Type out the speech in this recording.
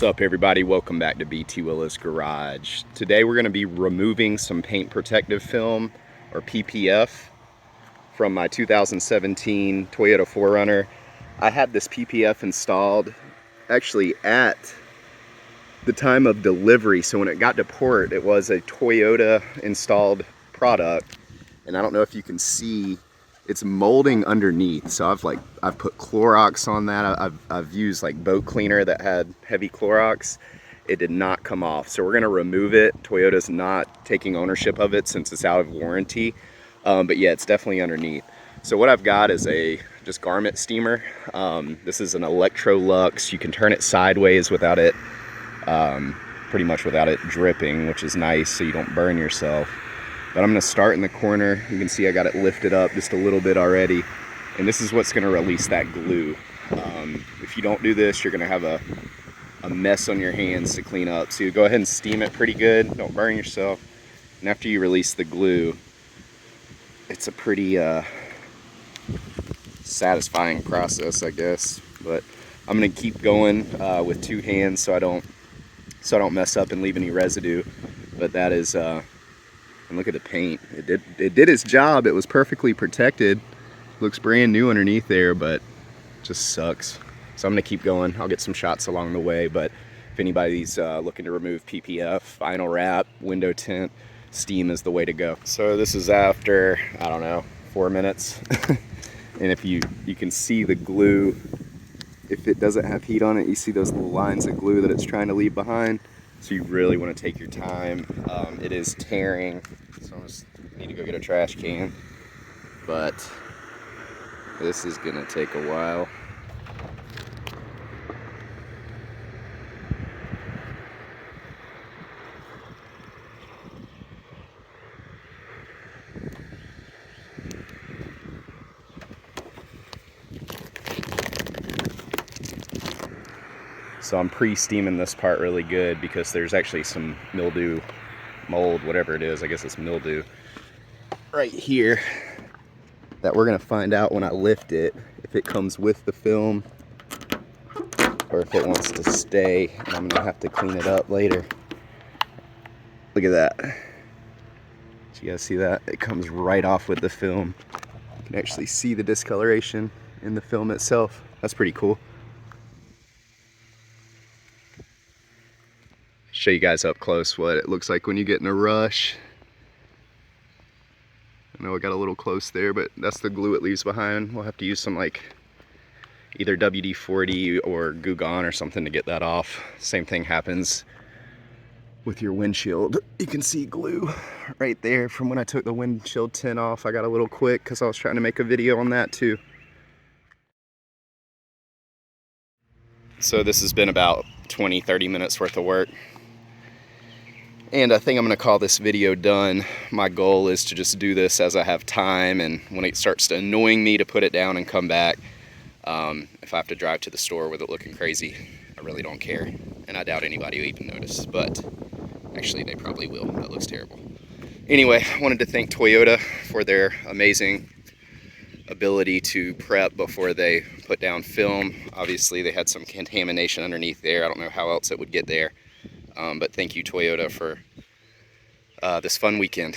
What's up, everybody? Welcome back to BT Willa's Garage. Today we're going to be removing some paint protective film, or PPF, from my 2017 Toyota 4Runner. I had this PPF installed actually at the time of delivery, so when it got to port it was a Toyota installed product, and I don't know if you can see, it's molding underneath. So I've put Clorox on that. I've used like boat cleaner that had heavy Clorox. It did not come off, so we're gonna remove it. Toyota's not taking ownership of it since it's out of warranty, but yeah, it's definitely underneath. So what I've got is a just garment steamer. This is an Electrolux. You can turn it sideways without it, pretty much without it dripping, which is nice so you don't burn yourself. But I'm gonna start in the corner. You can see I got it lifted up just a little bit already. And this is what's gonna release that glue. If you don't do this, you're gonna have a mess on your hands to clean up. So you go ahead and steam it pretty good, don't burn yourself. And after you release the glue, it's a pretty satisfying process, I guess. But I'm gonna keep going with two hands so I don't mess up and leave any residue. But that is, and look at the paint. It did its job. It was perfectly protected. Looks brand new underneath there, but just sucks. So I'm gonna keep going. I'll get some shots along the way, but if anybody's looking to remove PPF, vinyl wrap, window tint, steam is the way to go. So this is after, I don't know, 4 minutes. And if you can see the glue, if it doesn't have heat on it, you see those little lines of glue that it's trying to leave behind. So you really want to take your time. It is tearing, so I just need to go get a trash can. But this is gonna take a while. So I'm pre-steaming this part really good because there's actually some mildew, mold, whatever it is, I guess it's mildew, right here that we're gonna find out when I lift it, if it comes with the film or if it wants to stay, and I'm gonna have to clean it up later. Look at that. Did you guys see that? It comes right off with the film. You can actually see the discoloration in the film itself. That's pretty cool. Show you guys up close what it looks like when you get in a rush. I know I got a little close there, but that's the glue it leaves behind. We'll have to use some like either WD-40 or Goo Gone or something to get that off. Same thing happens with your windshield. You can see glue right there from when I took the windshield tint off. I got a little quick because I was trying to make a video on that too. So this has been about 20-30 minutes worth of work. And I think I'm gonna call this video done. My goal is to just do this as I have time, and when it starts to annoying me to put it down and come back. If I have to drive to the store with it looking crazy, I really don't care. And I doubt anybody will even notice, but actually they probably will. That looks terrible. Anyway, I wanted to thank Toyota for their amazing ability to prep before they put down film. Obviously they had some contamination underneath there. I don't know how else it would get there. But thank you, Toyota, for this fun weekend.